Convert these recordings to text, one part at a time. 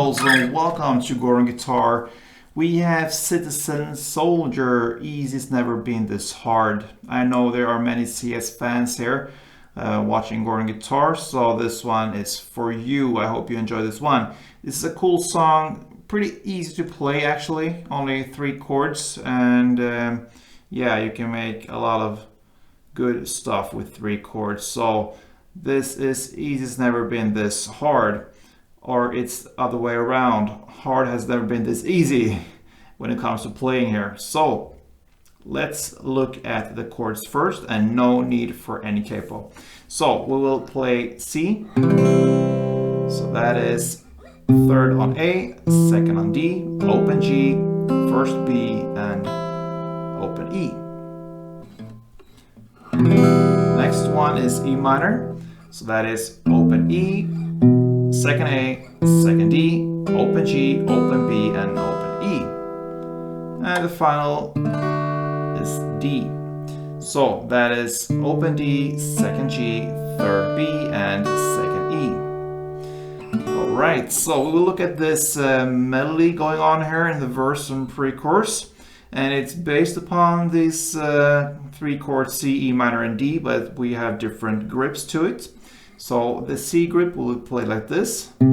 also welcome to Chord Guitar. We have Citizen Soldier, Easy's Never Been This Hard. I know there are many CS fans here watching Chord Guitar, so this one is for you. I hope you enjoy this one. This is a cool song, pretty easy to play actually, only 3 chords, and yeah, you can make a lot of good stuff with 3 chords. So this is Easy's Never Been This Hard, or it's the other way around. Hard has never been this easy when it comes to playing here. So let's look at the chords first, and no need for any capo. So we will play C. So that is 3rd on A, 2nd on D, open G, 1st B, and open E. Next one is E minor. So that is open E, 2nd A, 2nd D, open G, open B, and open E. And the final is D. So that is open D, 2nd G, 3rd B, and 2nd E. Alright, so we will look at this melody going on here in the verse and pre-chorus. And it's based upon these 3 chords C, E minor, and D, but we have different grips to it. So the C grip will be played like this, the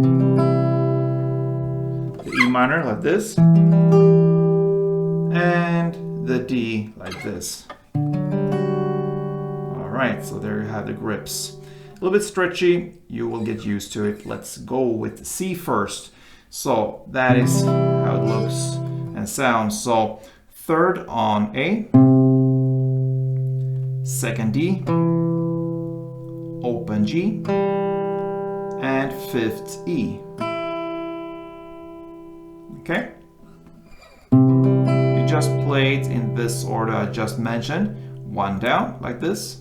E minor like this, and the D like this. Alright, so there you have the grips. A little bit stretchy, you will get used to it. Let's go with C first. So that is how it looks and sounds. So 3rd on A, 2nd D, open G, and 5th E. Okay? You just play it in this order I just mentioned. 1 down, like this.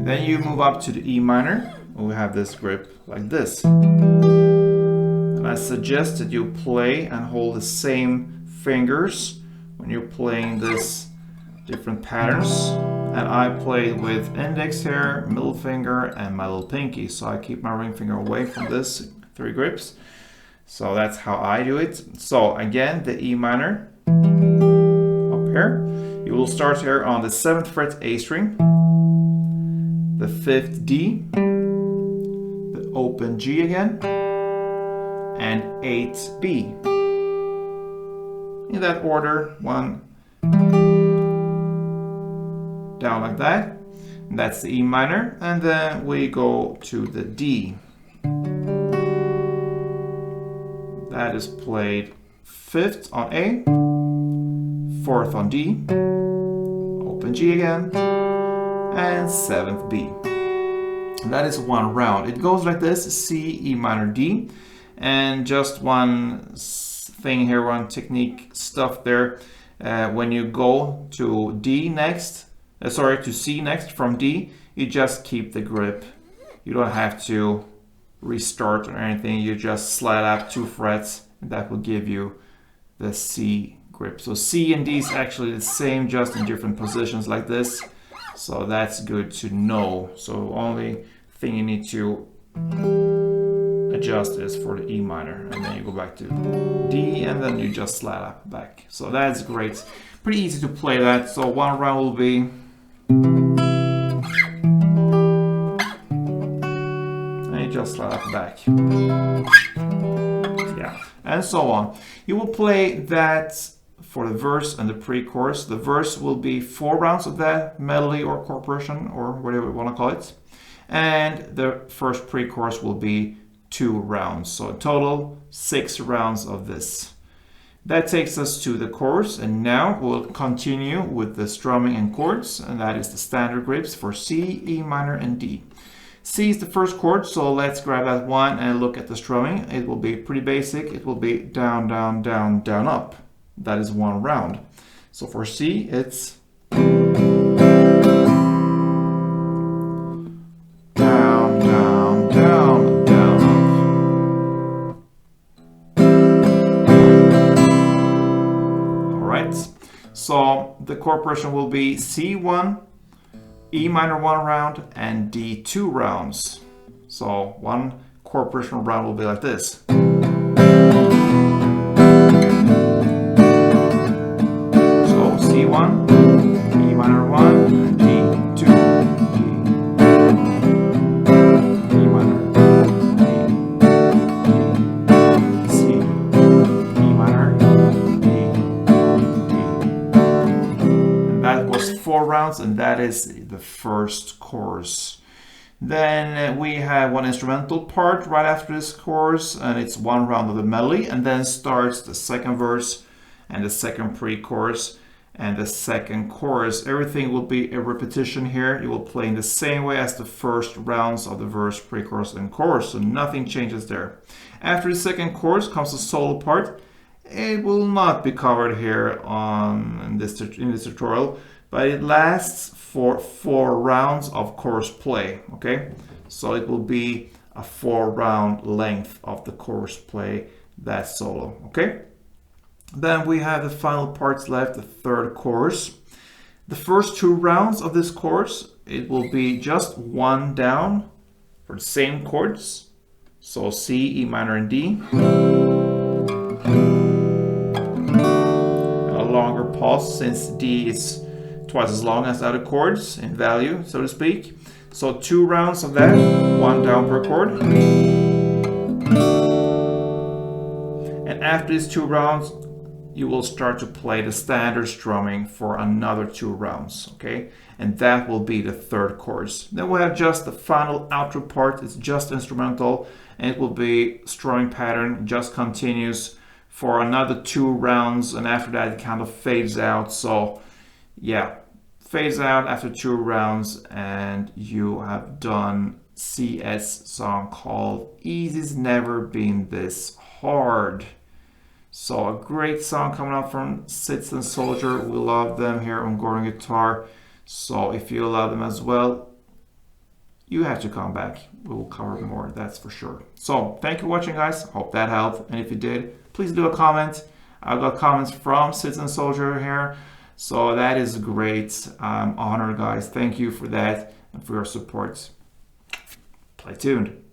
Then you move up to the E minor, and we have this grip like this. And I suggest that you play and hold the same fingers when you're playing this different patterns. And I play with index here, middle finger, and my little pinky. So I keep my ring finger away from this 3 grips. So that's how I do it. So again, the E minor up here. You will start here on the 7th fret A string, the 5th D, the open G again, and 8th B. In that order, 1 down like that. And that's the E minor, and then we go to the D. That is played 5th on A, 4th on D, open G again, and 7th B. And that is 1 round. It goes like this: C, E minor, D. And just one thing here, one technique stuff there. When you go to D next, to C next from D, you just keep the grip. You don't have to restart or anything. You just slide up 2 frets, and that will give you the C grip. So C and D is actually the same, just in different positions like this. So that's good to know. So only thing you need to adjust is for the E minor, and then you go back to D, and then you just slide up back. So that's great. Pretty easy to play that. So 1 round will be, and you just slide up back. Yeah, and so on. You will play that for the verse and the pre-chorus. The verse will be 4 rounds of that melody or chord progression, or whatever you want to call it. And the first pre-chorus will be 2 rounds. So in total, 6 rounds of this. That takes us to the chorus, and now we'll continue with the strumming and chords, and that is the standard grips for C, E minor, and D. C is the first chord, so let's grab that one and look at the strumming. It will be pretty basic. It will be down, down, down, down, up. That is 1 round. So for C, it's down, down, down, down, up. Alright, so the chord progression will be C1, E minor 1 round, and D 2 rounds. So 1 chord progression round will be like this. So C1, E minor 1, G2, G, E minor, D, C, E minor, D. And that was 4 rounds, and that is the first chorus. Then we have one instrumental part right after this chorus, and it's 1 round of the melody, and then starts the second verse and the second pre-chorus and the second chorus. Everything will be a repetition here. You will play in the same way as the first rounds of the verse, pre-chorus, and chorus, so nothing changes there. After the second chorus comes the solo part. It will not be covered here in this tutorial, but it lasts for 4 rounds of chorus play, okay? So it will be a 4-round length of the chorus play, that solo, okay? Then we have the final parts left, the third chorus. The first 2 rounds of this chorus, it will be just 1 down for the same chords. So C, E minor, and D. A longer pause since D is twice as long as the other chords in value, so to speak. So 2 rounds of that, 1 down per chord. And after these 2 rounds, you will start to play the standard strumming for another 2 rounds, okay? And that will be the third chorus. Then we'll have just the final outro part. It's just instrumental, and it will be strumming pattern, just continues for another 2 rounds, and after that it kind of fades out. So yeah, fades out after 2 rounds, and you have done CS song called Easy's Never Been This Hard. So a great song coming up from Citizen Soldier. We love them here on Gordon Guitar. So if you love them as well, you have to come back. We will cover more, that's for sure. So thank you for watching, guys. Hope that helped. And if you did, please do a comment. I got comments from Citizen Soldier here. So that is great. I'm honored, guys. Thank you for that and for your support. Play tuned.